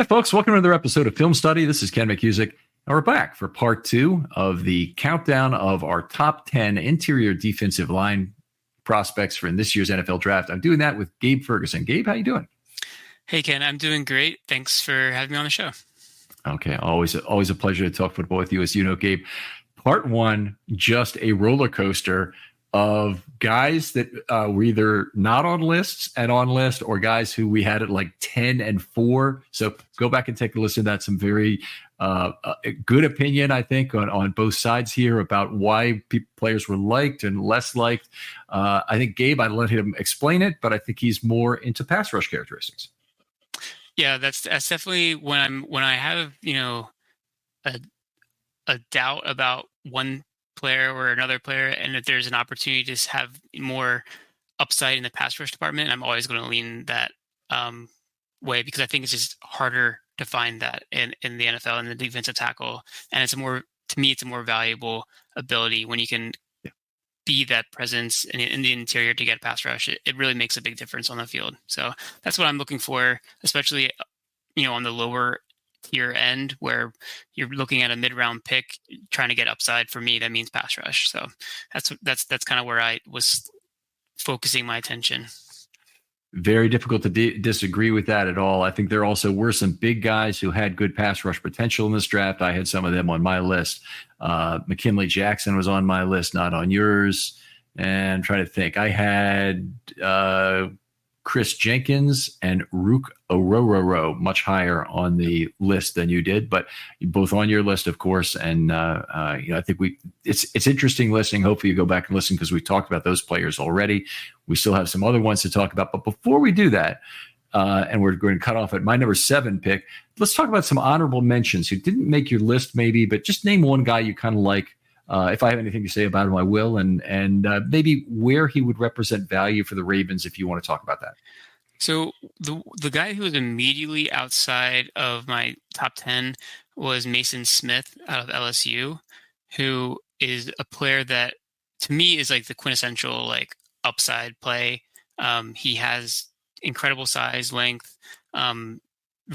Hi, folks. Welcome to another episode of Film Study. This is Ken McCusick, and we're back for part two of the countdown of our top 10 interior defensive line prospects for in this year's NFL draft. I'm doing that with Gabe Ferguson. Gabe, how you doing? Hey, Ken, I'm doing great. Thanks for having me on the show. Okay, always a pleasure to talk football with you. As you know, Gabe, part one, just a roller coaster of guys that were either not on lists and on list, or guys who we had at like 10 and 4. So go back and take a listen to that. Some very good opinion, I think, on both sides here about why players were liked and less liked. I think Gabe, I let him explain it, but I think he's more into pass rush characteristics. Yeah, that's definitely when I have a doubt about one player or another player, and if there's an opportunity to have more upside in the pass rush department, I'm always going to lean that way, because I think it's just harder to find that in the NFL and the defensive tackle, and it's a more valuable ability when you can be that presence in the interior to get pass rush. It really makes a big difference on the field. So that's what I'm looking for, especially on the lower tier end, where you're looking at a mid-round pick trying to get upside. For me, that means pass rush. So that's kind of where I was focusing my attention. Very difficult to disagree with that at all. I think there also were some big guys who had good pass rush potential in this draft. I had some of them on my list. McKinley Jackson was on my list, not on yours. And I'm trying to think. I had Chris Jenkins and Rook Orororo much higher on the list than you did, but both on your list, of course. And I think it's interesting listening. Hopefully you go back and listen, because we talked about those players already. We still have some other ones to talk about, but before we do that, and we're going to cut off at my number 7 pick, let's talk about some honorable mentions who didn't make your list, maybe, but just name one guy you kind of like. If I have anything to say about him, I will, and maybe where he would represent value for the Ravens, if you want to talk about that. So the guy who was immediately outside of my top 10 was Mason Smith out of LSU, who is a player that to me is like the quintessential like upside play. He has incredible size, length,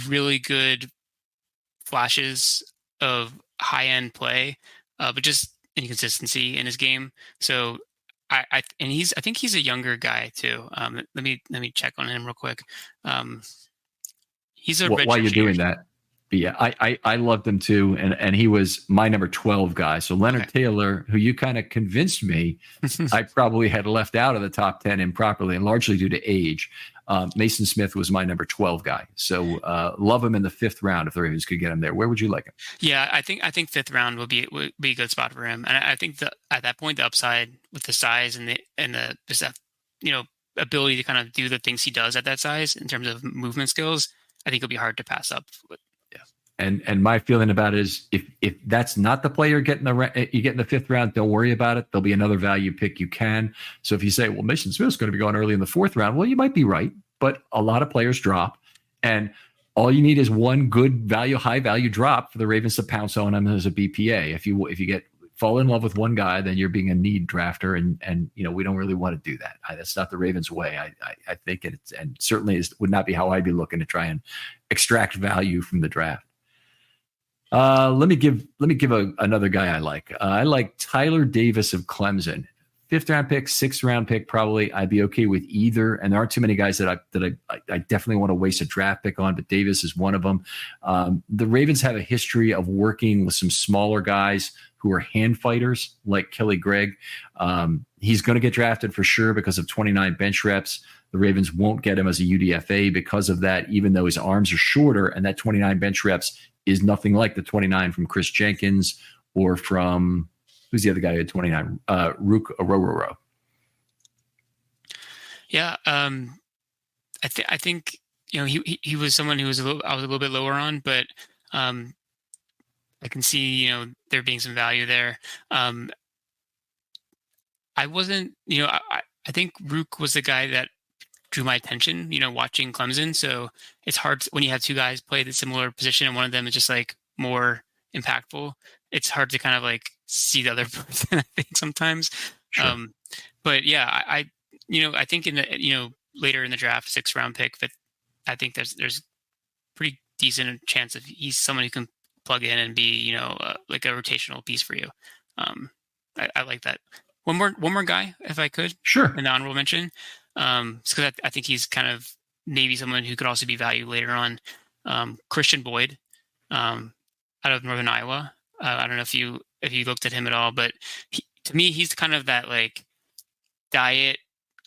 really good flashes of high-end play, but just inconsistency in his game. So I think he's a younger guy too. Let me check on him real quick. He's a while you're doing that. But yeah, I loved him too, and he was my number 12 guy. So Leonard Taylor, who you kind of convinced me I probably had left out of the top 10 improperly, and largely due to age. Mason Smith was my number 12 guy. So love him in the 5th round if the Ravens could get him there. Where would you like him? Yeah, I think 5th round would be a good spot for him, and I think that at that point the upside with the size and the just ability to kind of do the things he does at that size in terms of movement skills, I think it'll be hard to pass up. And my feeling about it is if that's not the player you get in the 5th round, don't worry about it. There'll be another value pick you can. So if you say, well, Mason Smith's going to be going early in the 4th round, well, you might be right, but a lot of players drop, and all you need is one good high value drop for the Ravens to pounce on him as a BPA. If you fall in love with one guy, then you're being a need drafter, and we don't really want to do that. That's not the Ravens way. I think it's, and certainly would not be how I'd be looking to try and extract value from the draft. Let me give another guy I like. I like Tyler Davis of Clemson. 5th round pick, 6th round pick, probably. I'd be okay with either. And there aren't too many guys that I definitely want to waste a draft pick on, but Davis is one of them. The Ravens have a history of working with some smaller guys who are hand fighters, like Kelly Gregg. He's going to get drafted for sure because of 29 bench reps. The Ravens won't get him as a UDFA because of that, even though his arms are shorter, and that 29 bench reps is nothing like the 29 from Chris Jenkins or from, who's the other guy who had 29? Rook Orororo. Yeah, I think he was someone who I was a little bit lower on, but I can see there being some value there. I wasn't, I think Rook was the guy that drew my attention, watching Clemson. So it's hard when you have two guys play the similar position and one of them is just like more impactful. It's hard to kind of like see the other person, I think, sometimes. Sure. But yeah, I think in the, later in the draft, 6th round pick, that I think there's decent chance of he's someone who can plug in and be, like a rotational piece for you. I like that. One more guy, if I could. Sure. An honorable mention. Because I think he's kind of maybe someone who could also be valued later on. Christian Boyd, out of Northern Iowa. I don't know if you looked at him at all, but to me, he's kind of that like diet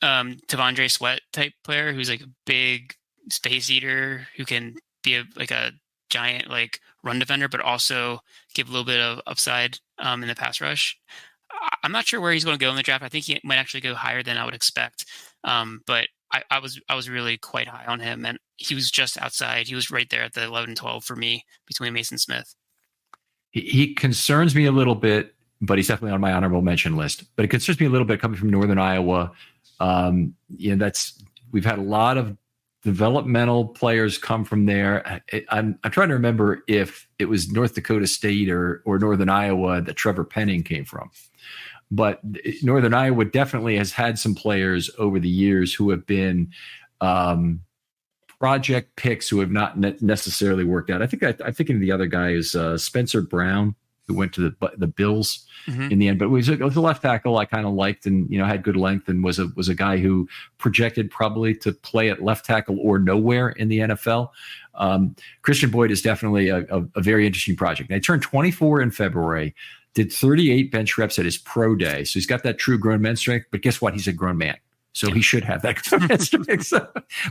T'Vondre Sweat type player who's like a big space eater who can be a giant like run defender, but also give a little bit of upside in the pass rush. I'm not sure where he's going to go in the draft. I think he might actually go higher than I would expect. But I was really quite high on him, and he was just outside. He was right there at the 11-12 for me between Mason Smith. He concerns me a little bit, but he's definitely on my honorable mention list. But it concerns me a little bit coming from Northern Iowa. We've had a lot of developmental players come from there. I'm trying to remember if it was North Dakota State or Northern Iowa that Trevor Penning came from. But Northern Iowa definitely has had some players over the years who have been project picks who have not necessarily worked out. I think the other guy is Spencer Brown, who went to the Bills in the end, but it was a left tackle I kind of liked, and had good length, and was a guy who projected probably to play at left tackle or nowhere in the NFL. Christian Boyd is definitely a very interesting project. I turned 24 in February, did 38 bench reps at his pro day, so he's got that true grown man strength. But guess what? He's a grown man. So he should have that grown man strength.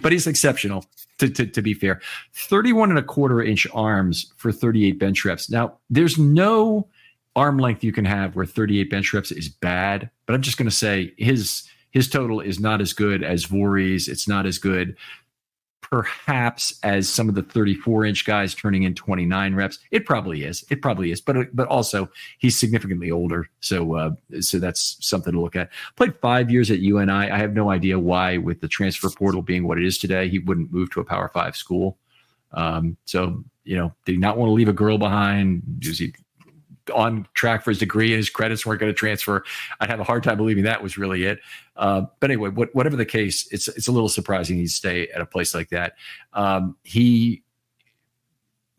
But he's exceptional, to be fair. 31.25-inch arms for 38 bench reps. Now, there's no arm length you can have where 38 bench reps is bad. But I'm just going to say his total is not as good as Voorhees. It's not as good, perhaps, as some of the 34-inch guys turning in 29 reps. It probably is. But also he's significantly older. So that's something to look at. Played 5 years at UNI. I have no idea why, with the transfer portal being what it is today, he wouldn't move to a Power 5 school. Did he not want to leave a girl behind? Was he on track for his degree and his credits weren't going to transfer? I'd have a hard time believing that was really it. But anyway, whatever the case, it's a little surprising he'd stay at a place like that. He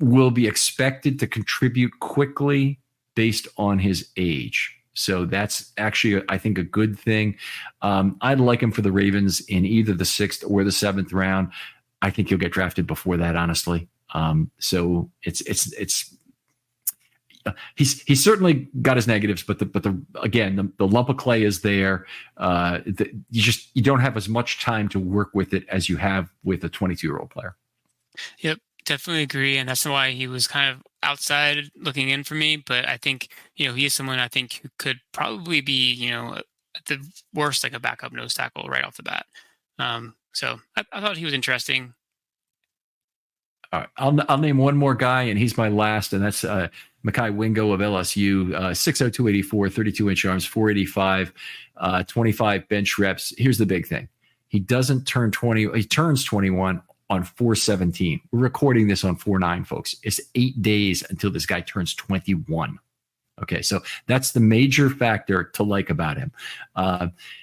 will be expected to contribute quickly based on his age. So that's actually, I think, a good thing. I'd like him for the Ravens in either the 6th or the 7th round. I think he'll get drafted before that, honestly. So he's certainly got his negatives, but the lump of clay is there. You don't have as much time to work with it as you have with a 22-year-old player. Yep, definitely agree, and that's why he was kind of outside looking in for me. But I think he is someone I think who could probably be at the worst like a backup nose tackle right off the bat. So I thought he was interesting. All right, I'll name one more guy, and he's my last, and that's Mekhi Wingo of LSU, 6'0", 284, 32-inch arms, 485, 25 bench reps. Here's the big thing. He doesn't turn 20. He turns 21 on 4/17. We're recording this on 4/9, folks. It's 8 days until this guy turns 21. Okay, so that's the major factor to like about him.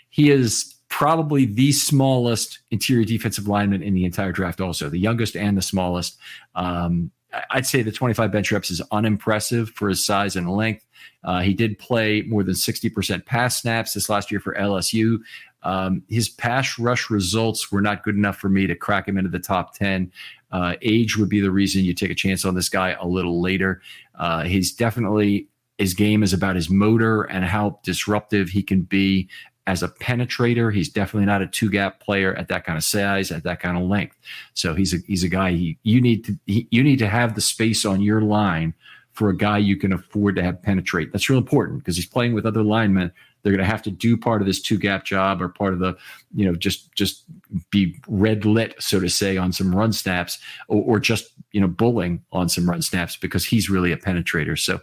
He is probably the smallest interior defensive lineman in the entire draft, also the youngest and the smallest. I'd say the 25 bench reps is unimpressive for his size and length. He did play more than 60% pass snaps this last year for LSU. His pass rush results were not good enough for me to crack him into the top 10. Age would be the reason you take a chance on this guy a little later. His game is about his motor and how disruptive he can be as a penetrator. He's definitely not a two-gap player at that kind of size, at that kind of length. So he's a guy you need to have the space on your line for a guy you can afford to have penetrate. That's real important because he's playing with other linemen. They're going to have to do part of this two-gap job or part of the, just be red lit, so to say, on some run snaps or just, bullying on some run snaps because he's really a penetrator. So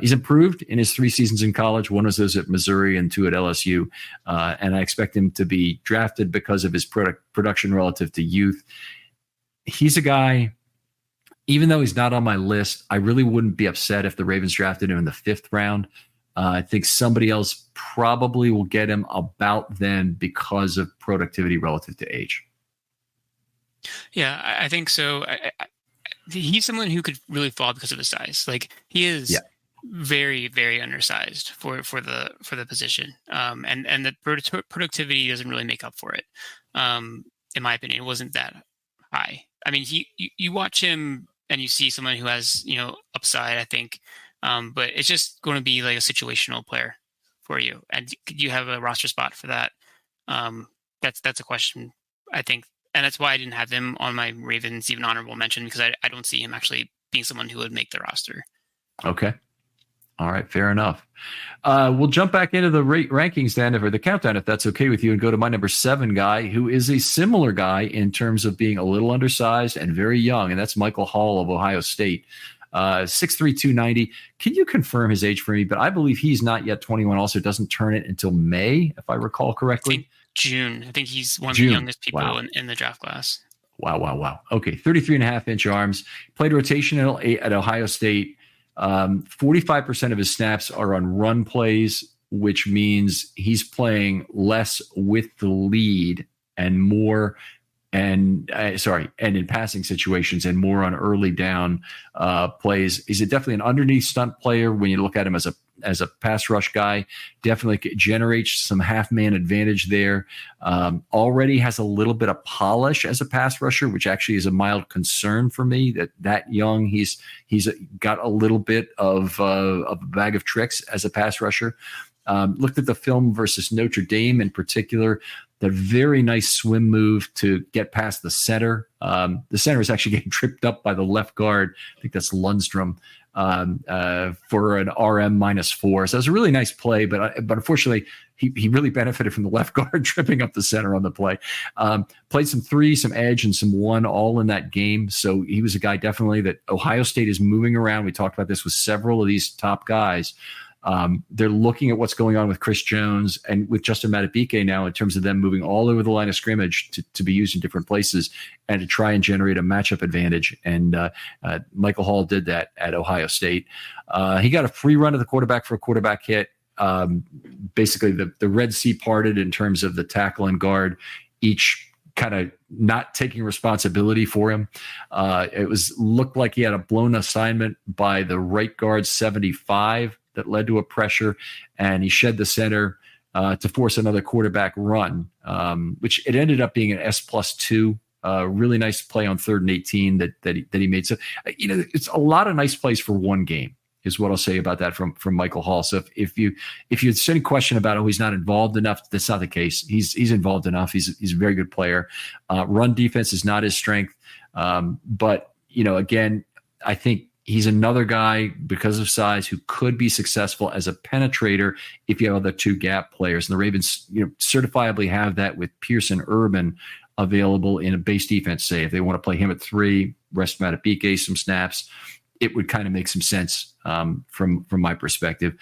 he's improved in his 3 seasons in college. One was those at Missouri and 2 at LSU. And I expect him to be drafted because of his production relative to youth. He's a guy, even though he's not on my list, I really wouldn't be upset if the Ravens drafted him in the 5th round. I think somebody else probably will get him about then because of productivity relative to age. Yeah, I think so. he's someone who could really fall because of his size. Like he Yeah. is very, very undersized for the position. And the productivity doesn't really make up for it. In my opinion, it wasn't that high. I mean, you watch him and you see someone who has, upside, I think. But it's just going to be like a situational player for you. And could you have a roster spot for that? That's a question, I think. And that's why I didn't have him on my Ravens even honorable mention, because I don't see him actually being someone who would make the roster. Okay. All right. Fair enough. We'll jump back into the rankings then, or the countdown, if that's okay with you, and go to my number 7 guy, who is a similar guy in terms of being a little undersized and very young, and that's Michael Hall of Ohio State. 6'3", 290. Can you confirm his age for me? But I believe he's not yet 21. Also, doesn't turn it until May, if I recall correctly. I think June. I think he's one of the youngest people Wow. in the draft class. Wow. Okay, 33.5-inch arms. Played rotation at Ohio State. 45% of his snaps are on run plays, which means he's playing less with the lead and more and in passing situations and more on early down plays. He's definitely an underneath stunt player when you look at him as a pass rush guy. Definitely generates some half man advantage there. Already has a little bit of polish as a pass rusher, which actually is a mild concern for me. That young, he's got a little bit of a bag of tricks as a pass rusher. Looked at the film versus Notre Dame in particular. The very nice swim move to get past the center. The center is actually getting tripped up by the left guard. I think that's Lundstrom for an RM -4. So it was a really nice play, but unfortunately, he really benefited from the left guard tripping up the center on the play. Played some 3, some edge, and some 1 all in that game. So he was a guy definitely that Ohio State is moving around. We talked about this with several of these top guys. They're looking at what's going on with Chris Jones and with Justin Madubuike now in terms of them moving all over the line of scrimmage to be used in different places and to try and generate a matchup advantage. And Michael Hall did that at Ohio State. He got a free run of the quarterback for a quarterback hit. Basically, the Red Sea parted in terms of the tackle and guard, each kind of not taking responsibility for him. It looked like he had a blown assignment by the right guard 75 that led to a pressure, and he shed the center to force another quarterback run, which it ended up being an S+2. Really nice play on 3rd and 18 that he made. So it's a lot of nice plays for one game is what I'll say about that from Michael Hall. So if you had any question about he's not involved enough, that's not the case. He's involved enough. He's a very good player. Run defense is not his strength, but again, I think he's another guy because of size who could be successful as a penetrator if you have other 2 gap players. And the Ravens, certifiably have that with Pearson Urban available in a base defense. Say if they want to play him at 3, rest Madubuike some snaps, it would kind of make some sense from my perspective.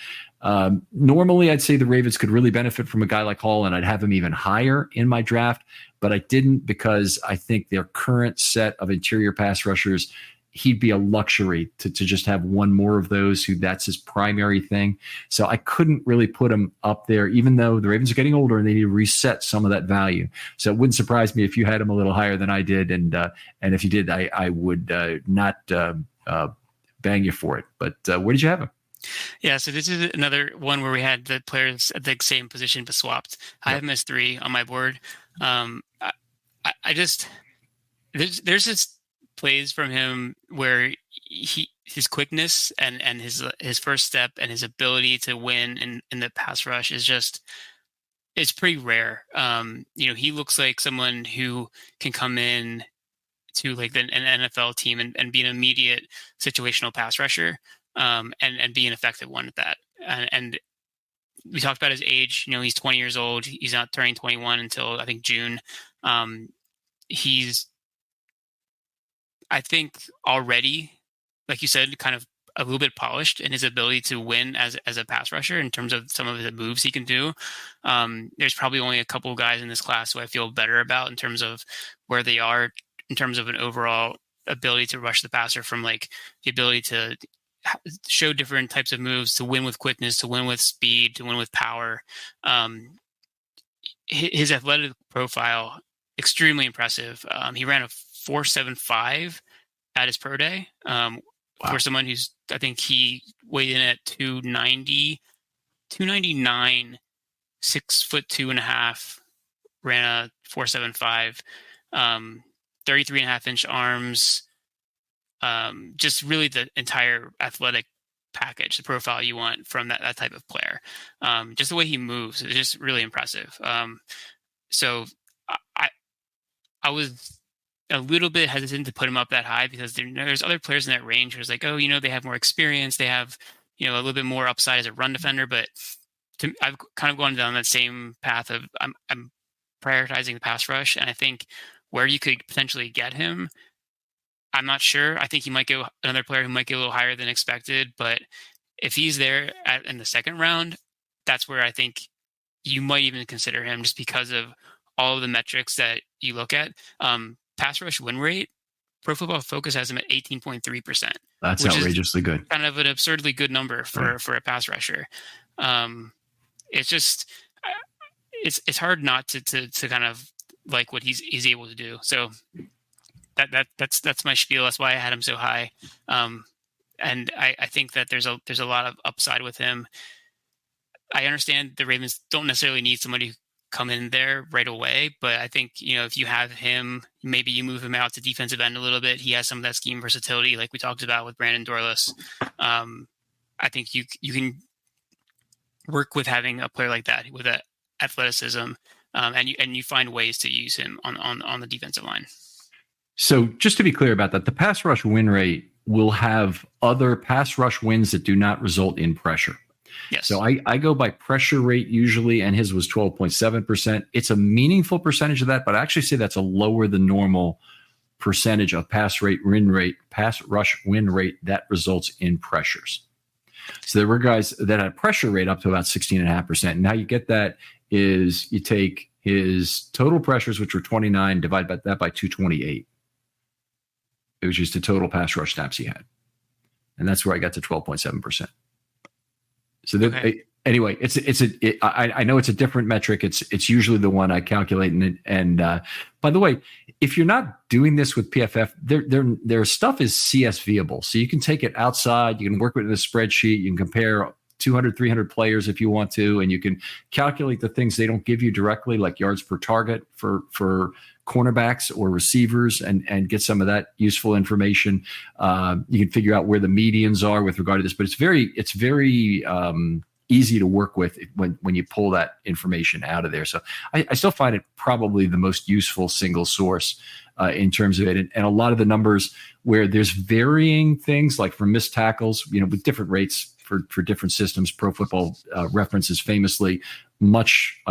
Normally, I'd say the Ravens could really benefit from a guy like Hall, and I'd have him even higher in my draft, but I didn't because I think their current set of interior pass rushers, he'd be a luxury to just have one more of those that's his primary thing. So I couldn't really put him up there, even though the Ravens are getting older and they need to reset some of that value. So it wouldn't surprise me if you had him a little higher than I did. And if you did, I would not bang you for it. But where did you have him? Yeah, so this is another one where we had the players at the same position but swapped. I have him as 3 on my board. I just there's this plays from him where his quickness and his first step and his ability to win in the pass rush it's pretty rare. He looks like someone who can come in to like an NFL team and be an immediate situational pass rusher and be an effective one at that. And we talked about his age. He's 20 years old. He's not turning 21 until I think June. He's, I think, already, like you said, kind of a little bit polished in his ability to win as a pass rusher in terms of some of the moves he can do. There's probably only a couple of guys in this class who I feel better about in terms of where they are in terms of an overall ability to rush the passer, from like the ability to show different types of moves, to win with quickness, to win with speed, to win with power. His athletic profile, extremely impressive. He ran a 4.75 at his pro day. Wow. For someone who's, I think he weighed in at 290, 299, 6'2.5", ran a 4.75, 33.5-inch arms. Just really the entire athletic package, the profile you want from that type of player. Just the way he moves is just really impressive. So I was a little bit hesitant to put him up that high because there's other players in that range who's like, oh, they have more experience, they have a little bit more upside as a run defender, but I've kind of gone down that same path of I'm prioritizing the pass rush, and I think where you could potentially get him, I'm not sure. I think he might go another player who might get a little higher than expected, but if he's there in the second round, that's where I think you might even consider him, just because of all of the metrics that you look at. Pass rush win rate, Pro Football Focus has him at 18.3%. That's outrageously good. Kind of an absurdly good number for a pass rusher. It's just it's hard not to kind of like what he's able to do. So that's my spiel. That's why I had him so high. And I think that there's a lot of upside with him. I understand the Ravens don't necessarily need somebody who come in there right away, but I think, if you have him, maybe you move him out to defensive end a little bit. He has some of that scheme versatility, like we talked about with Brandon Dorlus. I think you can work with having a player like that with that athleticism, and you find ways to use him on the defensive line. So just to be clear about that, the pass rush win rate will have other pass rush wins that do not result in pressure. Yes. So I go by pressure rate usually, and his was 12.7%. It's a meaningful percentage of that, but I actually say that's a lower than normal percentage of pass rush win rate that results in pressures. So there were guys that had a pressure rate up to about 16.5%. And how you get that is you take his total pressures, which were 29, divide that by 228. It was just the total pass rush snaps he had. And that's where I got to 12.7%. So anyway, I know it's a different metric. It's usually the one I calculate. And by the way, if you're not doing this with PFF, their stuff is CSVable. So you can take it outside. You can work with it in a spreadsheet. You can compare 200, 300 players if you want to, and you can calculate the things they don't give you directly, like yards per target for cornerbacks or receivers, and get some of that useful information. You can figure out where the medians are with regard to this, but it's very easy to work with when you pull that information out of there. So I still find it probably the most useful single source in terms of it. And a lot of the numbers where there's varying things, like for missed tackles, with different rates for different systems. Pro Football Reference is famously much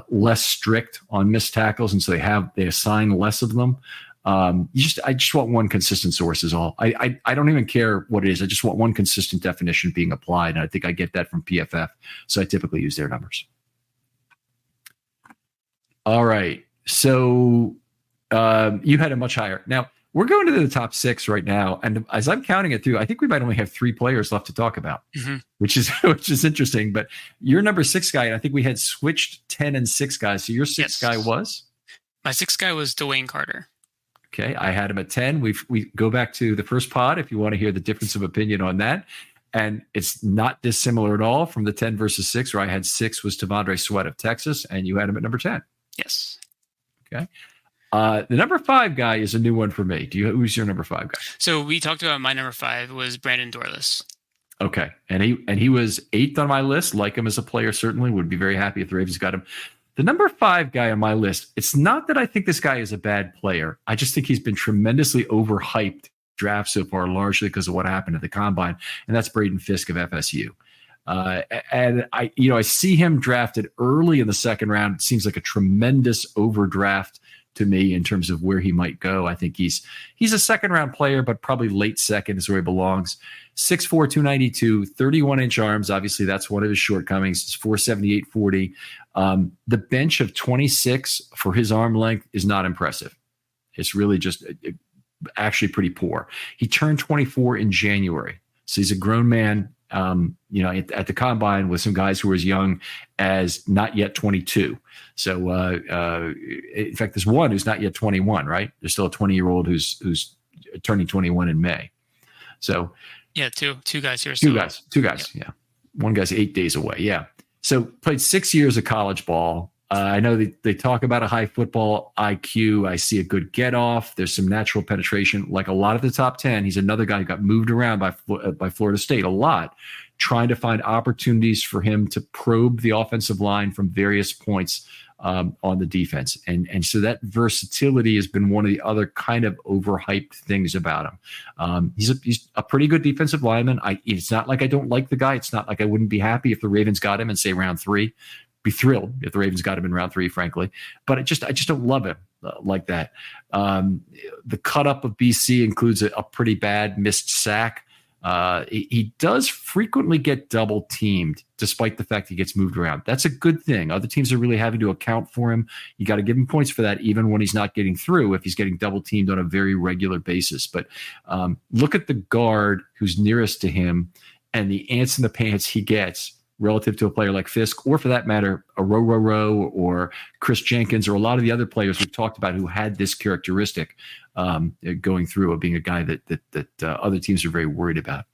less strict on missed tackles, and so they assign less of them. I just want one consistent source is all. I don't even care what it is. I just want one consistent definition being applied, and I think I get that from PFF. So I typically use their numbers. All right. So you had a much higher. Now we're going to the top 6 right now, and as I'm counting it through, I think we might only have 3 players left to talk about, which is interesting. But your number 6 guy, and I think we had switched 10 and 6 guys. So your 6 guy was? My 6 guy was Dwayne Carter. Okay, I had him at 10. We go back to the first pod if you want to hear the difference of opinion on that. And it's not dissimilar at all from the 10 versus 6, where I had 6 was Tavondre Sweat of Texas, and you had him at number 10. Yes. Okay. The number 5 guy is a new one for me. Who's your number 5 guy? So we talked about my number 5 was Brandon Dorlus. Okay, and he was 8th on my list. Like him as a player, certainly would be very happy if the Ravens got him. The number 5 guy on my list, it's not that I think this guy is a bad player. I just think he's been tremendously overhyped draft so far, largely because of what happened at the combine, and that's Braden Fisk of FSU. And I see him drafted early in the second round. It seems like a tremendous overdraft to me in terms of where he might go. I think he's a second round player, but probably late second is where he belongs. 6'4", 292, 31-inch arms. Obviously, that's one of his shortcomings. It's 478 40. The bench of 26 for his arm length is not impressive. It's really just actually pretty poor. He turned 24 in January. So he's a grown man, at the combine with some guys who were as young as not yet 22. So in fact, there's one who's not yet 21, right? There's still a 20-year-old who's turning 21 in May. So yeah, two guys here. Two guys. Yeah. One guy's 8 days away. Yeah. So played 6 years of college ball. I know they talk about a high football IQ. I see a good get off. There's some natural penetration. Like a lot of the top 10, he's another guy who got moved around by Florida State a lot, trying to find opportunities for him to probe the offensive line from various points on the defense. And so that versatility has been one of the other kind of overhyped things about him. He's a pretty good defensive lineman. It's not like I don't like the guy. It's not like I wouldn't be happy if the Ravens got him in, say, round 3. Be thrilled if the Ravens got him in round 3, frankly. But I just don't love him like that. The cut up of BC includes a pretty bad missed sack. He does frequently get double teamed, despite the fact he gets moved around. That's a good thing. Other teams are really having to account for him. You got to give him points for that, even when he's not getting through, if he's getting double teamed on a very regular basis. But look at the guard who's nearest to him and the ants in the pants he gets relative to a player like Fisk, or for that matter, a Rowe or Chris Jenkins, or a lot of the other players we've talked about who had this characteristic going through of being a guy that other teams are very worried about.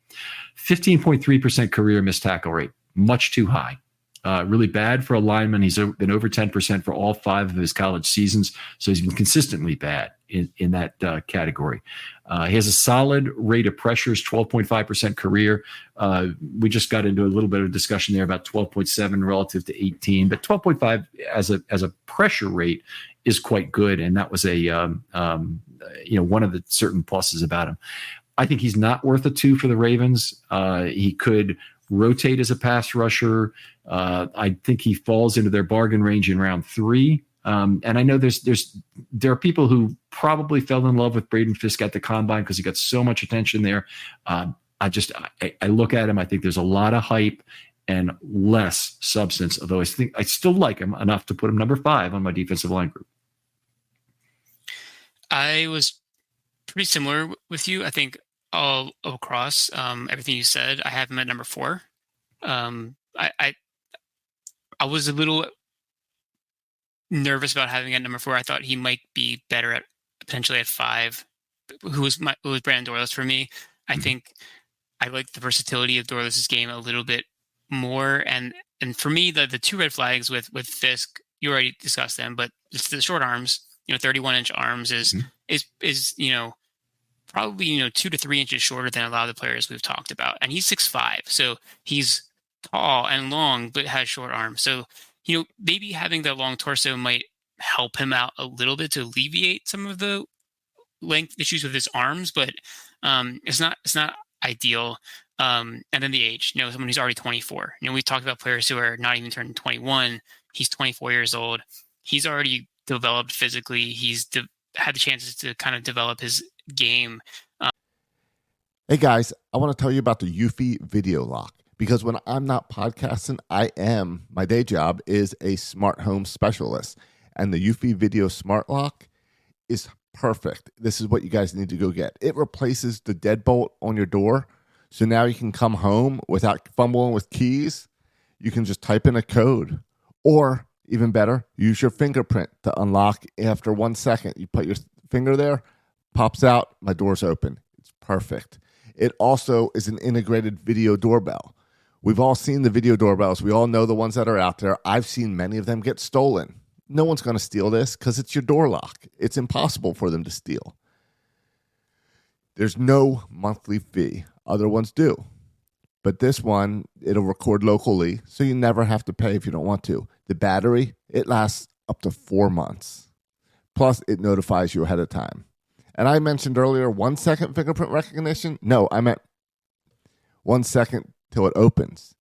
15.3% career missed tackle rate, much too high. Really bad for a lineman. He's been over 10% for all 5 of his college seasons, so he's been consistently bad in that category. He has a solid rate of pressures, 12.5% career. We just got into a little bit of discussion there about 12.7 relative to 18, but 12.5 as a pressure rate is quite good, and that was one of the certain pluses about him. I think he's not worth a 2 for the Ravens. He could rotate as a pass rusher. I think he falls into their bargain range in round 3. And I know there are people who probably fell in love with Braden Fisk at the combine because he got so much attention there. I look at him. I think there's a lot of hype and less substance, although I think I still like him enough to put him number 5 on my defensive line group. I was pretty similar with you. I think all across everything you said, I have him at number 4. I was a little nervous about having at number 4. I thought he might be better at potentially at 5. Who was Brandon Dorlus for me? I think I like the versatility of Dorlus's game a little bit more. And for me, the 2 red flags with Fisk, you already discussed them, but it's the short arms. 31-inch arms is probably 2 to 3 inches shorter than a lot of the players we've talked about, and he's 6'5", so he's tall and long but has short arms. So maybe having the long torso might help him out a little bit to alleviate some of the length issues with his arms, but it's not ideal. And then the age, someone who's already 24. We talked about players who are not even turning 21. He's 24 years old. He's already developed physically. He's had the chances to kind of develop his game. Hey guys, I want to tell you about the Eufy Video Lock, because when I'm not podcasting, my day job is a smart home specialist, and the Eufy Video Smart Lock is perfect. This is what you guys need to go get. It replaces the deadbolt on your door, so now you can come home without fumbling with keys. You can just type in a code, or even better, use your fingerprint to unlock. After 1 second, you put your finger there, pops out, my door's open. It's perfect. It also is an integrated video doorbell. We've all seen the video doorbells. We all know the ones that are out there. I've seen many of them get stolen. No one's going to steal this because it's your door lock. It's impossible for them to steal. There's no monthly fee. Other ones do. But this one, it'll record locally, so you never have to pay if you don't want to. The battery, it lasts up to 4 months. Plus, it notifies you ahead of time. And I mentioned earlier 1 second fingerprint recognition. No, I meant 1 second till it opens.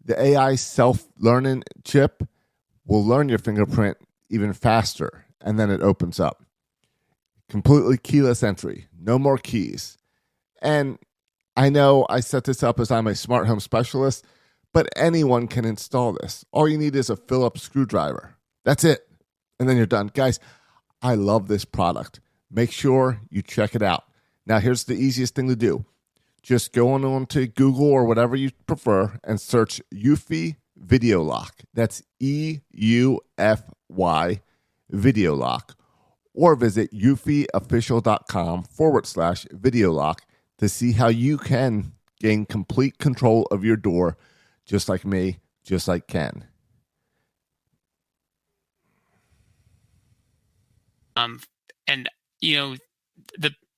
The AI self-learning chip will learn your fingerprint even faster, and then it opens up. Completely keyless entry. No more keys. And I know I set this up as I'm a smart home specialist, but anyone can install this. All you need is a Phillips screwdriver. That's it. And then you're done. Guys, I love this product. Make sure you check it out. Now, here's the easiest thing to do. Just go on to Google or whatever you prefer and search Eufy Video Lock. That's EUFY Video Lock. or visit eufyofficial.com/video lock to see how you can gain complete control of your door, just like me, just like Ken. And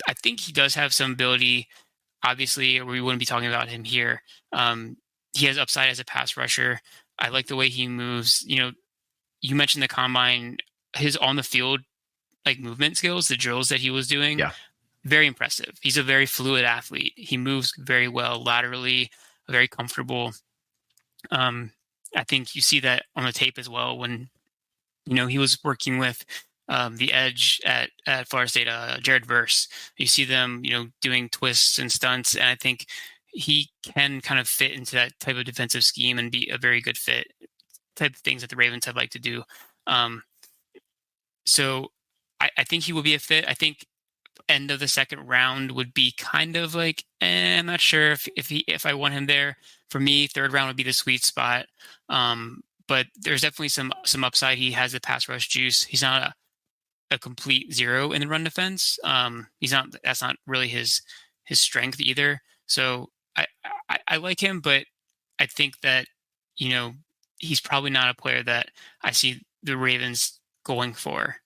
I think he does have some ability. Obviously, we wouldn't be talking about him here. He has upside as a pass rusher. I like the way he moves. You mentioned the combine, his on the field movement skills, the drills that he was doing. Yeah. Very impressive. He's a very fluid athlete. He moves very well laterally, very comfortable. I think you see that on the tape as well when he was working with the edge at Florida State, Jared Verse. You see them, doing twists and stunts, and I think he can kind of fit into that type of defensive scheme and be a very good fit. Type of things that the Ravens have liked to do. So I think he will be a fit. I think end of the second round would be kind of I'm not sure if I want him there. For me, third round would be the sweet spot. But there's definitely some upside. He has the pass rush juice. He's not a complete zero in the run defense. That's not really his strength either. So I like him, but I think that he's probably not a player that I see the Ravens going for.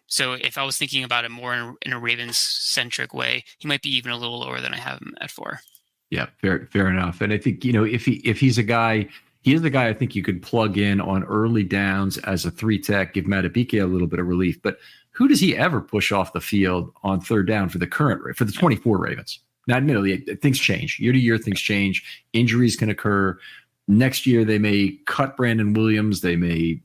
So if I was thinking about it more in a Ravens centric way, he might be even a little lower than I have him at 4. Yeah, fair enough. And I think if he's a guy. He is the guy I think you could plug in on early downs as a 3-tech, give Matabike a little bit of relief. But who does he ever push off the field on third down for the 24 Ravens? Now, admittedly, things change. Year to year, things change. Injuries can occur. Next year, they may cut Brandon Williams. They may,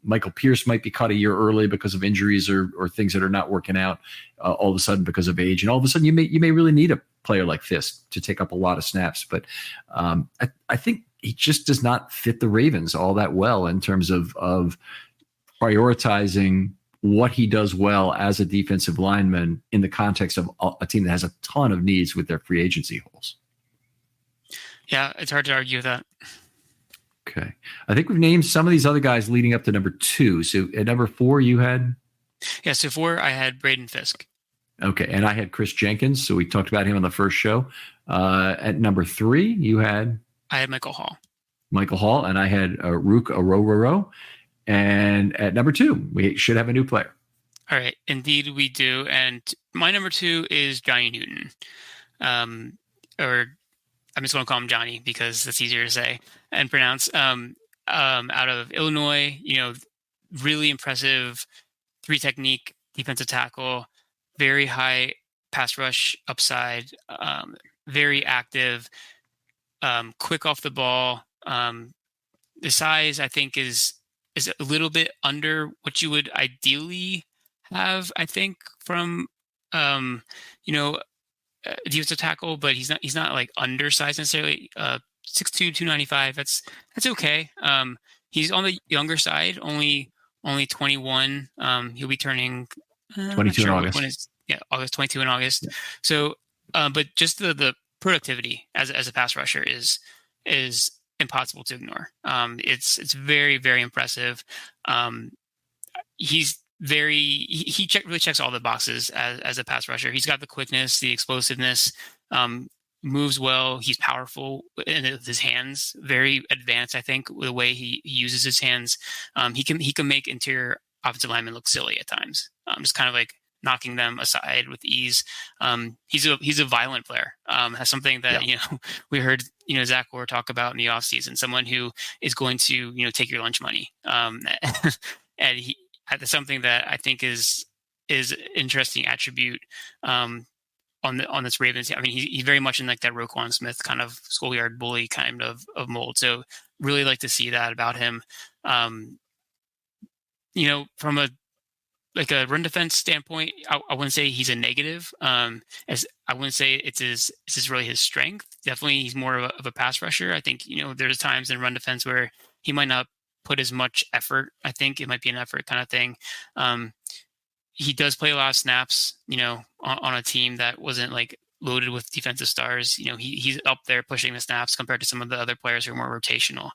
Michael Pierce might be cut a year early because of injuries or things that are not working out all of a sudden because of age. And all of a sudden, you may really need a player like this to take up a lot of snaps. But I think he just does not fit the Ravens all that well in terms of prioritizing what he does well as a defensive lineman in the context of a team that has a ton of needs with their free agency holes. Yeah, it's hard to argue with that. Okay. I think we've named some of these other guys leading up to number 2. So at number 4, you had? Yeah, so 4, I had Braden Fisk. Okay. And I had Chris Jenkins. So we talked about him on the first show. At number 3, you had? I had Michael Hall. And I had Rook Orororo. And at number 2, we should have a new player. All right. Indeed, we do. And my number 2 is Johnny Newton. Or I'm just going to call him Johnny because that's easier to say and pronounce. Out of Illinois, really impressive 3-technique defensive tackle, very high pass rush upside, very active, quick off the ball. The size, I think, is a little bit under what you would ideally have, I think, from defensive tackle, but he's not undersized necessarily. 6'2", 295. That's okay. He's on the younger side, only 21. He'll be turning 22 in August. August 22 in August. So, but just the productivity as a pass rusher is impossible to ignore. It's very, very impressive. He's really checks all the boxes as a pass rusher. He's got the quickness, the explosiveness, moves well. He's powerful in his hands, very advanced, I think, with the way he uses his hands. He can make interior offensive linemen look silly at times. Just kind of knocking them aside with ease. He's a violent player. Has something that we heard Zach Orr talk about in the offseason. Someone who is going to take your lunch money. And that's something that I think is an interesting attribute on this Ravens. I mean, he's very much in that Roquan Smith kind of schoolyard bully kind of mold. So really like to see that about him. From a run defense standpoint, I wouldn't say he's a negative. As I wouldn't say it's really his strength. Definitely, he's more of a pass rusher. I think there's times in run defense where he might not put as much effort. I think it might be an effort kind of thing. He does play a lot of snaps, on a team that wasn't loaded with defensive stars. He's up there pushing the snaps compared to some of the other players who are more rotational.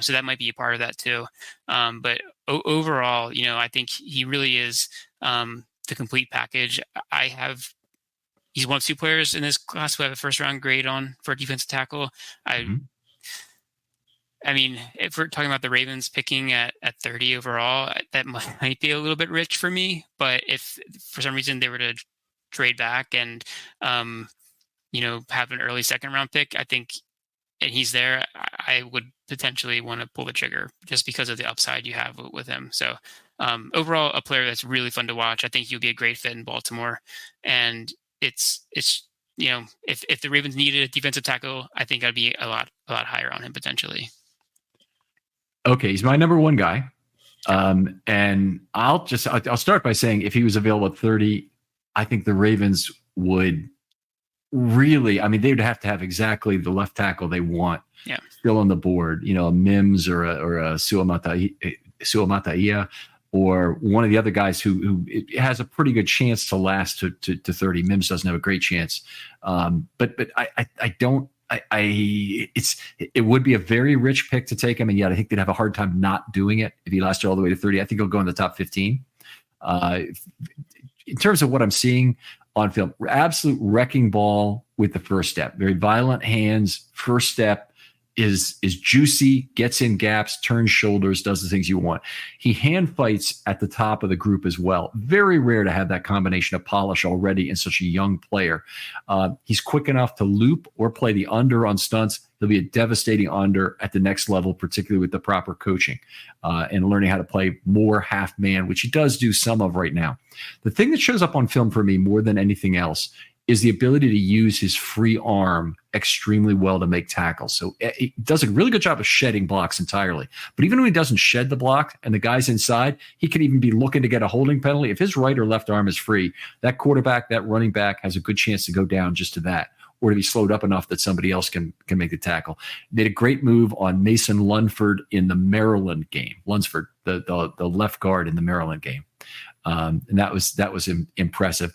So that might be a part of that too. But overall, I think he really is the complete package. He's one of two players in this class who have a first-round grade on for defensive tackle. I mean, if we're talking about the Ravens picking at 30 overall, that might be a little bit rich for me. But if for some reason they were to trade back and, have an early second-round pick, I think, and he's there, I would potentially want to pull the trigger just because of the upside you have with him. So overall, a player that's really fun to watch. I think he'll be a great fit in Baltimore. And it's if the Ravens needed a defensive tackle, I think I'd be a lot higher on him potentially. Okay, he's my number one guy. And I'll start by saying if he was available at 30, I think the Ravens would really, they would have to have exactly the left tackle they want still on the board. A Mims or a Suamataia or one of the other guys who has a pretty good chance to last to 30. Mims doesn't have a great chance. But I don't. It would be a very rich pick to take him, and yet I think they'd have a hard time not doing it if he lasted all the way to 30. I think he'll go in the top 15. In terms of what I'm seeing on film, absolute wrecking ball with the first step. Very violent hands. First step is juicy, gets in gaps, turns shoulders, does the things you want. He hand fights at the top of the group as well. Very rare to have that combination of polish already in such a young player. He's quick enough to loop or play the under on stunts. He'll be a devastating under at the next level, particularly with the proper coaching and learning how to play more half man, which he does do some of right now. The thing that shows up on film for me more than anything else is the ability to use his free arm extremely well to make tackles. So he does a really good job of shedding blocks entirely. But even when he doesn't shed the block and the guy's inside, he could even be looking to get a holding penalty. If his right or left arm is free, that quarterback, that running back has a good chance to go down just to that, or to be slowed up enough that somebody else can make the tackle. Made a great move on Mason Lunsford in the Maryland game. Lunsford, the left guard in the Maryland game. And that was impressive.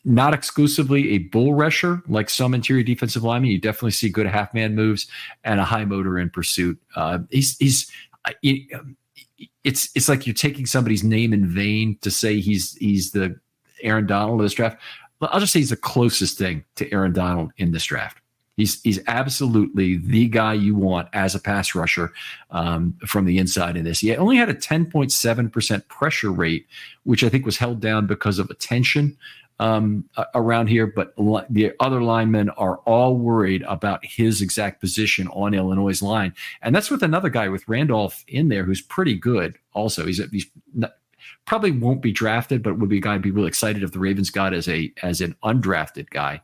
Not exclusively a bull rusher like some interior defensive linemen. You definitely see good half man moves and a high motor in pursuit. It's like you're taking somebody's name in vain to say he's the Aaron Donald of this draft. I'll just say he's the closest thing to Aaron Donald in this draft. He's absolutely the guy you want as a pass rusher from the inside in this. He only had a 10.7% pressure rate, which I think was held down because of attention around here, but the other linemen are all worried about his exact position on Illinois' line. And that's with another guy with Randolph in there who's pretty good also. He's not, probably won't be drafted, but would be a guy I'd be really excited if the Ravens got as an undrafted guy.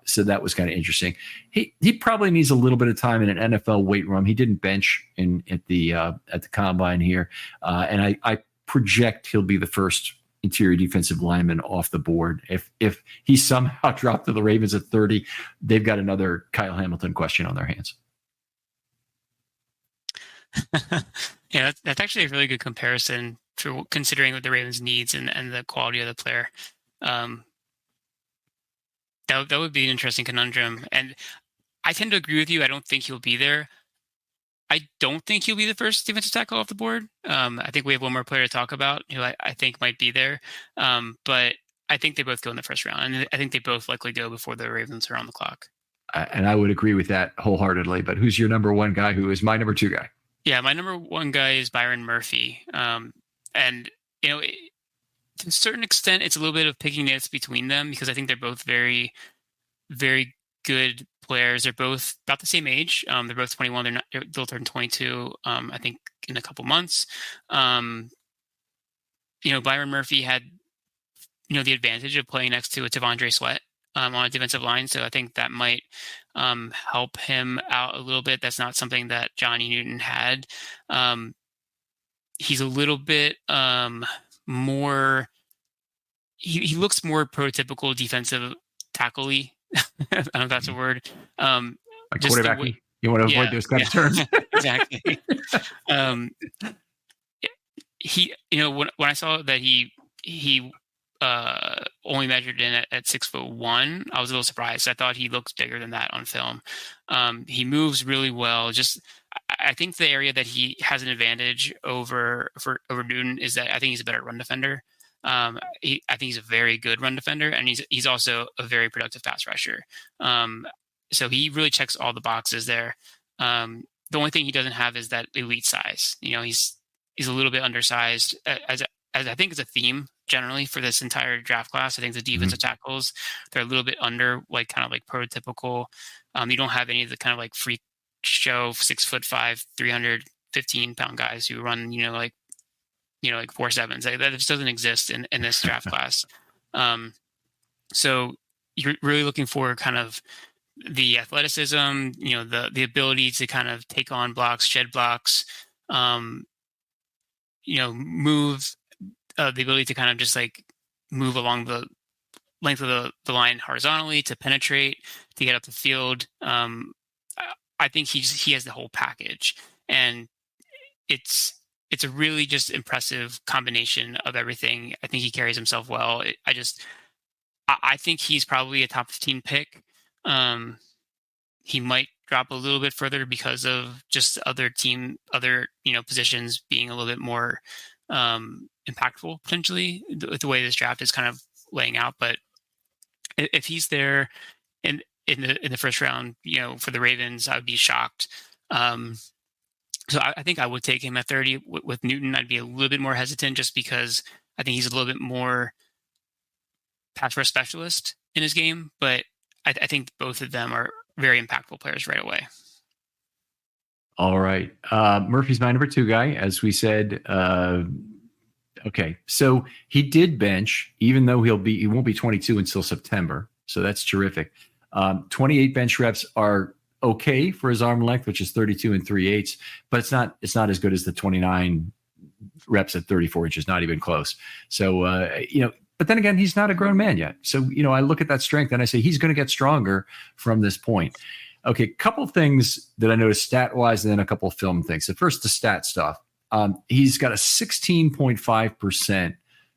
So that was kind of interesting. He probably needs a little bit of time in an NFL weight room. He didn't bench at the combine here. And I project he'll be the first interior defensive lineman off the board. If he somehow dropped to the Ravens at 30, they've got another Kyle Hamilton question on their hands. Yeah, that's actually a really good comparison for considering what the Ravens needs and the quality of the player. That would be an interesting conundrum. And I tend to agree with you. I don't think he'll be there. I don't think he'll be the first defensive tackle off the board. I think we have one more player to talk about who I think might be there. But I think they both go in the first round. And I think they both likely go before the Ravens are on the clock. And I would agree with that wholeheartedly. But who's your number one guy who is my number two guy? Yeah, my number one guy is Byron Murphy. And, to a certain extent, it's a little bit of picking nits between them because I think they're both very, very good players. They're both about the same age. They're both 21. They'll turn 22, I think, in a couple months. Byron Murphy had, the advantage of playing next to a Tavondre Sweat on a defensive line. So I think that might help him out a little bit. That's not something that Johnny Newton had. He's a little bit more. He looks more prototypical defensive tackle-y. I don't know if that's a word. Quarterbacky. You want to avoid those kind of terms. Exactly. When I saw that he only measured in at 6'1", I was a little surprised. I thought he looked bigger than that on film. He moves really well. I think the area that he has an advantage over Newton is that I think he's a better run defender. I think he's a very good run defender, and he's also a very productive pass rusher. So he really checks all the boxes there. The only thing he doesn't have is that elite size. He's a little bit undersized, as I think is a theme generally for this entire draft class. I think the defensive tackles, they're a little bit under kind of prototypical. You don't have any of the kind of freak show 6'5", 315-pound guys who run 4.7s. That just doesn't exist in this draft class. So you're really looking for kind of the athleticism, the ability to kind of take on blocks, shed blocks, move, the ability to kind of just move along the length of the line horizontally, to penetrate, to get up the field. I think he has the whole package, and it's a really just impressive combination of everything. I think he carries himself well. I think he's probably a top 15 pick. He might drop a little bit further because of just other positions being a little bit more impactful potentially with the way this draft is kind of laying out. But if he's there in the first round, for the Ravens, I would be shocked. So I think I would take him at 30. With Newton, I'd be a little bit more hesitant just because I think he's a little bit more pass rush specialist in his game. But I think both of them are very impactful players right away. All right. Murphy's my number 2 guy, as we said. Okay. So he did bench, even though he won't be 22 until September. So that's terrific. 28 bench reps are okay for his arm length, which is 32 3/8, but it's not as good as the 29 reps at 34 inches, not even close. So, but then again, he's not a grown man yet. So, I look at that strength and I say, he's going to get stronger from this point. Okay. Couple things that I noticed stat wise, and then a couple of film things. So first, the stat stuff. He's got a 16.5%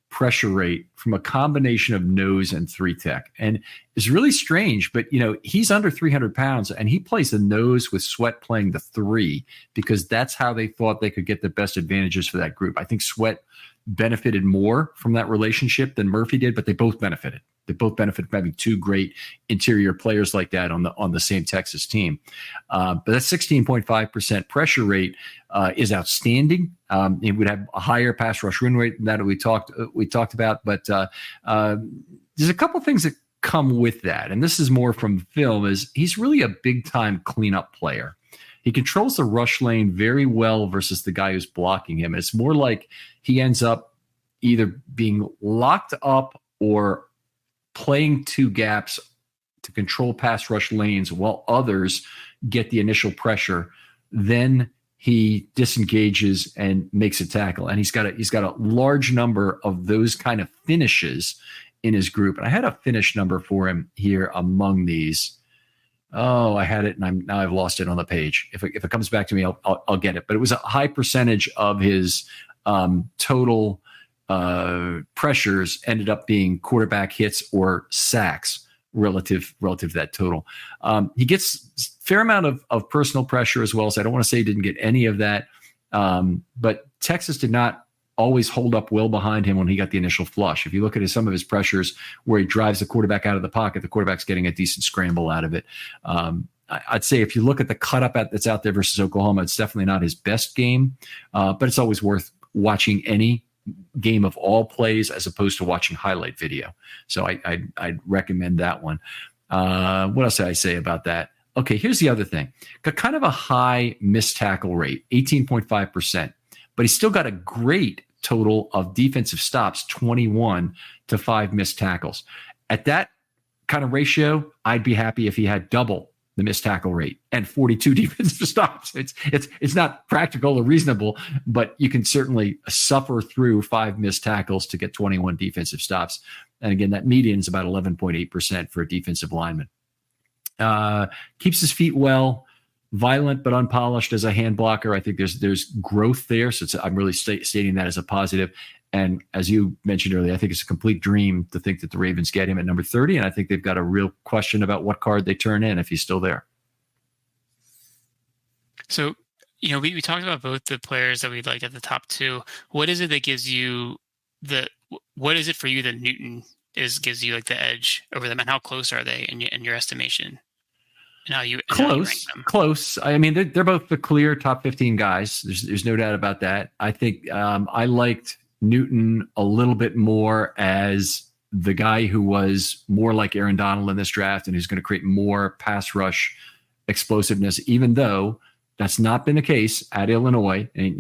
pressure rate from a combination of nose and 3-tech. And it's really strange, but he's under 300 pounds and he plays the nose with Sweat playing the 3 because that's how they thought they could get the best advantages for that group. I think Sweat benefited more from that relationship than Murphy did, but they both benefited. They both benefit from having 2 great interior players like that on the same Texas team. But that 16.5% pressure rate is outstanding. It would have a higher pass rush win rate than that we talked about. But there's a couple things that come with that, and this is more from film. Is he's really a big time cleanup player. He controls the rush lane very well versus the guy who's blocking him. It's more like he ends up either being locked up or playing 2 gaps to control pass rush lanes while others get the initial pressure. Then he disengages and makes a tackle. And he's got a large number of those kind of finishes in his group. And I had a finish number for him here among these. Oh, I had it, and I've lost it on the page. If it comes back to me, I'll get it. But it was a high percentage of his total pressures ended up being quarterback hits or sacks relative to that total. He gets a fair amount of personal pressure as well. So I don't want to say he didn't get any of that. But Texas did not always hold up well behind him when he got the initial flush. If you look at some of his pressures where he drives the quarterback out of the pocket, the quarterback's getting a decent scramble out of it. I'd say if you look at the cut up that's out there versus Oklahoma, it's definitely not his best game, but it's always worth watching any game of all plays as opposed to watching highlight video. So I'd recommend that one. What else did I say about that? Okay, here's the other thing. Got kind of a high missed tackle rate, 18.5%, but he's still got a great total of defensive stops, 21 to 5 missed tackles. At that kind of ratio, I'd be happy if he had double the missed tackle rate and 42 defensive stops. It's not practical or reasonable, but you can certainly suffer through 5 missed tackles to get 21 defensive stops. And again, that median is about 11.8% for a defensive lineman. Keeps his feet well, violent but unpolished as a hand blocker. I think there's growth there. So I'm really stating that as a positive. And as you mentioned earlier, I think it's a complete dream to think that the Ravens get him at number 30. And I think they've got a real question about what card they turn in if he's still there. So, we talked about both the players that we liked at the top two. What is it that gives you what is it for you that Newton gives you like the edge over them, and how close are they in your estimation, and how you rank them? Close. I mean, they're both the clear top 15 guys. There's no doubt about that. I think I liked Newton a little bit more as the guy who was more like Aaron Donald in this draft and who's going to create more pass rush explosiveness, even though that's not been the case at Illinois. And,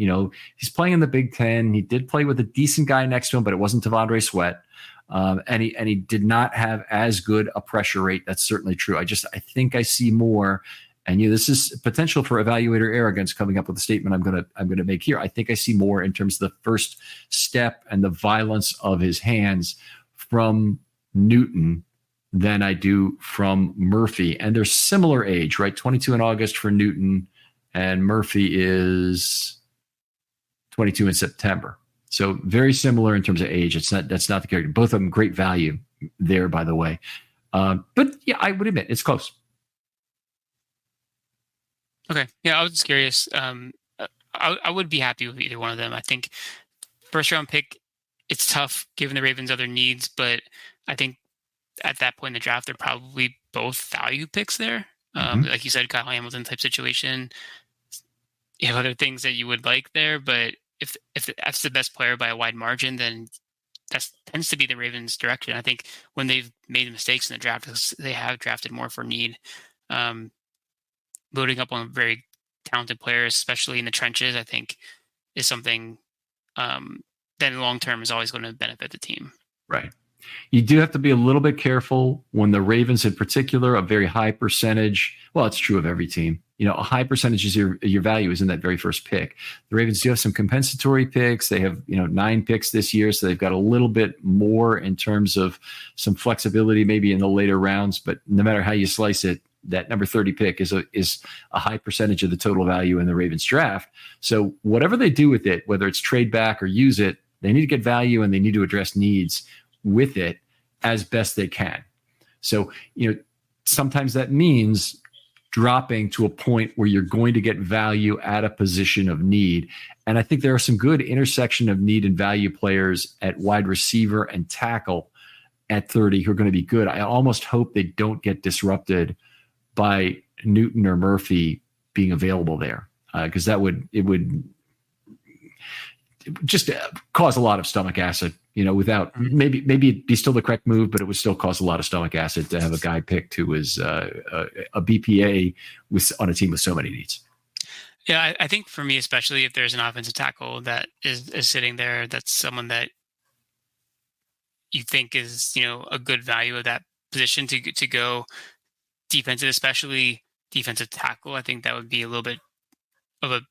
he's playing in the Big Ten. He did play with a decent guy next to him, but it wasn't Tavondre Sweat. And he did not have as good a pressure rate. That's certainly true. I think I see more. And this is potential for evaluator arrogance coming up with a statement I'm going to make here. I think I see more in terms of the first step and the violence of his hands from Newton than I do from Murphy. And they're similar age, right? 22 in August for Newton, and Murphy is 22 in September. So very similar in terms of age. That's not the character. Both of them great value there, by the way. But yeah, I would admit it's close. Okay. Yeah, I was just curious. I would be happy with either one of them. I think first round pick, it's tough given the Ravens' other needs, but I think at that point in the draft, they're probably both value picks there. Like you said, Kyle Hamilton type situation. You have other things that you would like there, but if that's the best player by a wide margin, then that tends to be the Ravens' direction. I think when they've made mistakes in the draft, they have drafted more for need. Loading up on very talented players, especially in the trenches, I think is something that in the long term is always going to benefit the team. Right. You do have to be a little bit careful when the Ravens in particular, a very high percentage. Well, it's true of every team. A high percentage is your value is in that very first pick. The Ravens do have some compensatory picks. They have, 9 picks this year. So they've got a little bit more in terms of some flexibility, maybe in the later rounds, but no matter how you slice it, that number 30 pick is a high percentage of the total value in the Ravens draft. So whatever they do with it, whether it's trade back or use it, they need to get value and they need to address needs with it as best they can. So, sometimes that means dropping to a point where you're going to get value at a position of need. And I think there are some good intersection of need and value players at wide receiver and tackle at 30 who are going to be good. I almost hope they don't get disrupted by Newton or Murphy being available there, because it would just cause a lot of stomach acid, without maybe it'd be still the correct move, but it would still cause a lot of stomach acid to have a guy picked who is a BPA on a team with so many needs. Yeah, I think for me, especially if there's an offensive tackle that is sitting there, that's someone that you think is, a good value of that position to go defensive, especially defensive tackle. I think that would be a little bit of a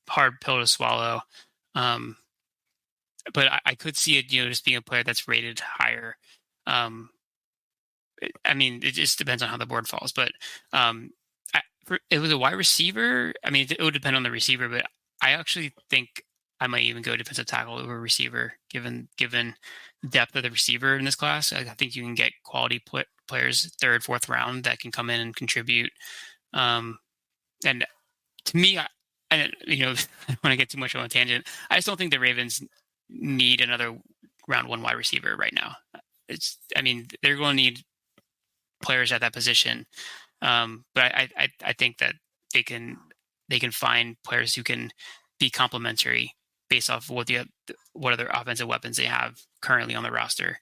hard pill to swallow. But I could see it, just being a player that's rated higher. It just depends on how the board falls. But it was a wide receiver. It would depend on the receiver, but I actually think I might even go defensive tackle over receiver, given depth of the receiver in this class. I think you can get quality players third, fourth round that can come in and contribute. And to me, I don't want to get too much on a tangent. I just don't think the Ravens need another round 1 wide receiver right now. They're going to need players at that position. But I think that they can find players who can be complementary based off of what other offensive weapons they have currently on the roster.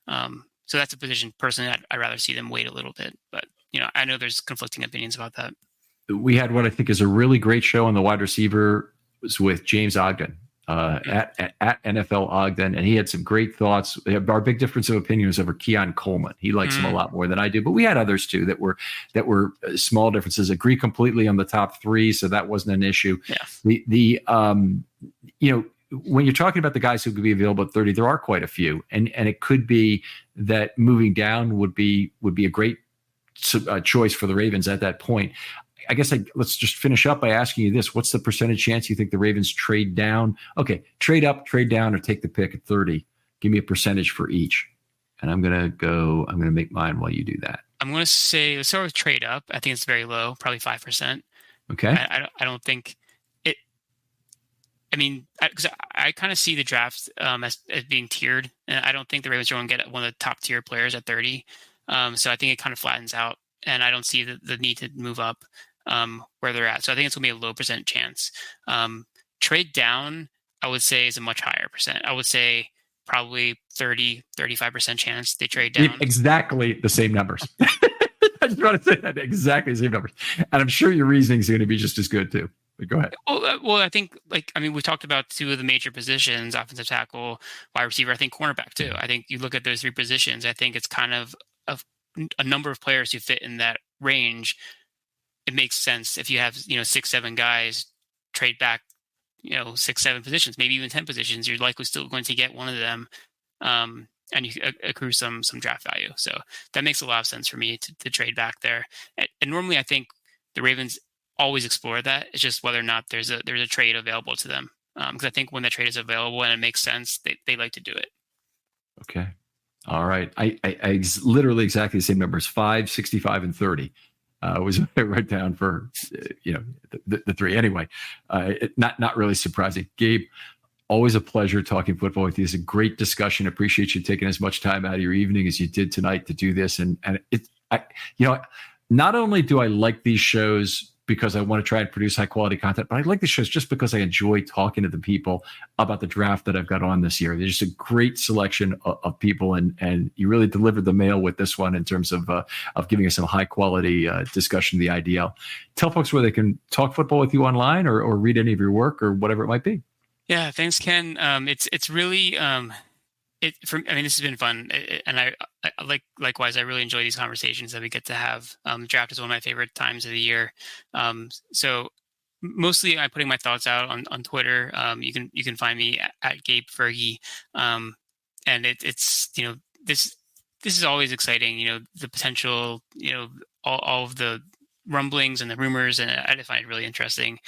So that's a position personally I'd rather see them wait a little bit. But I know there's conflicting opinions about that. We had what I think is a really great show on the wide receiver was with James Ogden at NFL Ogden, and he had some great thoughts. Our big difference of opinion was over Keon Coleman. He likes him a lot more than I do, but we had others too that were small differences. Agree completely on the top 3, so that wasn't an issue. Yeah. When you're talking about the guys who could be available at 30, there are quite a few, and it could be that moving down would be a great choice for the Ravens at that point. I guess let's just finish up by asking you this. What's the percentage chance you think the Ravens trade down? Okay, trade up, trade down, or take the pick at 30. Give me a percentage for each. And I'm going to make mine while you do that. I'm going to say, let's start with trade up. I think it's very low, probably 5%. Okay. I don't think I mean, because I kind of see the draft as being tiered, and I don't think the Ravens are going to get one of the top tier players at 30. So I think it kind of flattens out, and I don't see the need to move up where they're at. So I think it's going to be a low percent chance. Trade down, I would say, is a much higher percent. I would say probably 30-35% chance they trade down. Exactly the same numbers. I just want to say that exactly the same numbers, and I'm sure your reasoning is going to be just as good too. But go ahead. Well, I think we talked about two of the major positions: offensive tackle, wide receiver. I think cornerback too. I think you look at those three positions. I think it's kind of a number of players who fit in that range. It makes sense if you have 6-7 guys trade back 6-7 positions, maybe even 10 positions. You're likely still going to get one of them. And you accrue some draft value. So that makes a lot of sense for me to trade back there. And normally I think the Ravens always explore that. It's just whether or not there's a trade available to them. Because I think when that trade is available and it makes sense, they like to do it. Okay. All right. I literally exactly the same numbers, 5, 65, and 30. Was right down for the three. Anyway, not really surprising. Gabe, always a pleasure talking football with you. It's a great discussion. Appreciate you taking as much time out of your evening as you did tonight to do this. And not only do I like these shows because I want to try and produce high quality content, but I like these shows just because I enjoy talking to the people about the draft that I've got on this year. There's just a great selection of people, and you really delivered the mail with this one in terms of giving us some high quality discussion of the IDL. Tell folks where they can talk football with you online or read any of your work or whatever it might be. Yeah, thanks, Ken. It's really this has been fun, and I likewise. I really enjoy these conversations that we get to have. Draft is one of my favorite times of the year. So mostly I'm putting my thoughts out on Twitter. You can find me at Gabe Fergie, and it's this is always exciting. The potential, all of the rumblings and the rumors, and I find it really interesting.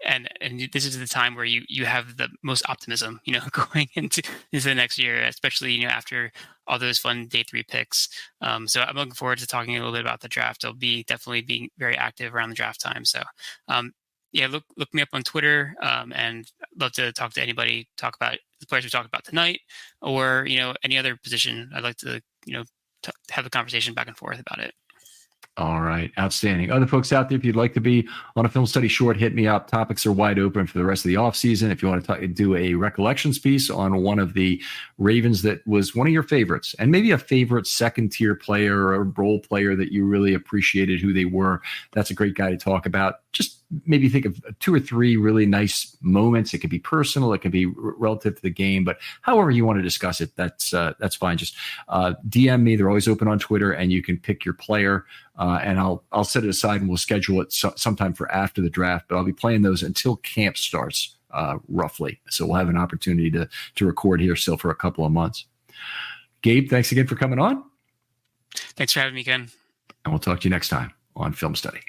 And this is the time where you have the most optimism, going into the next year, especially, after all those fun day 3 picks. So I'm looking forward to talking a little bit about the draft. I'll be definitely being very active around the draft time. So, look me up on Twitter, and I'd love to talk to anybody, talk about the players we talked about tonight, or, any other position. I'd like to, have a conversation back and forth about it. All right. Outstanding. Other folks out there, if you'd like to be on a Film Study Short, hit me up. Topics are wide open for the rest of the off season. If you want to do a recollections piece on one of the Ravens that was one of your favorites, and maybe a favorite second tier player or role player that you really appreciated who they were, that's a great guy to talk about. Just maybe think of 2 or 3 really nice moments. It could be personal. It could be relative to the game, but however you want to discuss it, that's fine. Just DM me. They're always open on Twitter, and you can pick your player. And I'll set it aside and we'll schedule it sometime for after the draft, but I'll be playing those until camp starts, roughly. So we'll have an opportunity to record here still for a couple of months. Gabe, thanks again for coming on. Thanks for having me, Ken. And we'll talk to you next time on Film Study.